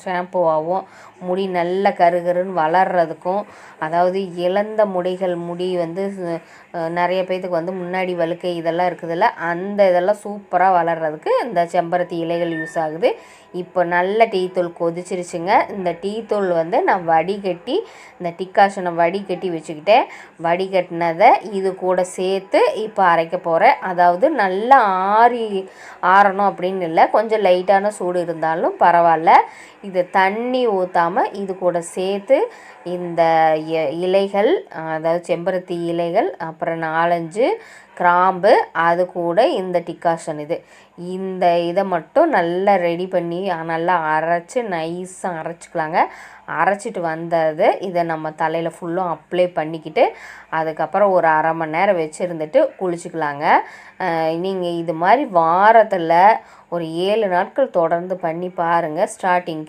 ஷாம்புவாகவும் முடி நல்ல கருகருன்னு வளர்கிறதுக்கும், அதாவது இழந்த முடி வந்து நிறைய பேத்துக்கு வந்து முன்னாடி வழுக்கை இதெல்லாம் இருக்குதுல்ல, அந்த இதெல்லாம் சூப்பராக வளர்கிறதுக்கு இந்த செம்பருத்தி இலைகள் யூஸ் ஆகுது. இப்போ நல்ல டீ தூள் கொதிச்சிருச்சுங்க. இந்த டீ தூள் வந்து நான் வடிகட்டி இந்த டிக்காஷனை வடிகட்டி வச்சுக்கிட்டேன். வடிகட்டினதை இது கூட சேர்த்து இப்போ அரைக்க போகிறேன். அதாவது நல்லா ஆறணும் அப்படின்னு இல்லை, கொஞ்சம் லைட்டான சூடு இருந்தாலும் பரவாயில்ல. இது தண்ணி ஊற்றாமல் இது கூட சேர்த்து இந்த இலைகள், அதாவது செம்பருத்தி இலைகள், அப்புறம் 4-5 கிராம்பு, அது கூட இந்த டிக்காஷன் இந்த இதை மட்டும் நல்லா ரெடி பண்ணி நல்லா அரைச்சி நைஸாக அரைச்சிக்கலாங்க. அரைச்சிட்டு வந்தது இதை நம்ம தலையில் ஃபுல்லும் அப்ளை பண்ணிக்கிட்டு அதுக்கப்புறம் ஒரு அரை மணி நேரம் வச்சுருந்துட்டு குளிச்சுக்கலாங்க. நீங்கள் இது மாதிரி வாரத்தில் ஒரு 7 நாட்கள் தொடர்ந்து பண்ணி பாருங்கள். ஸ்டார்டிங்க்கு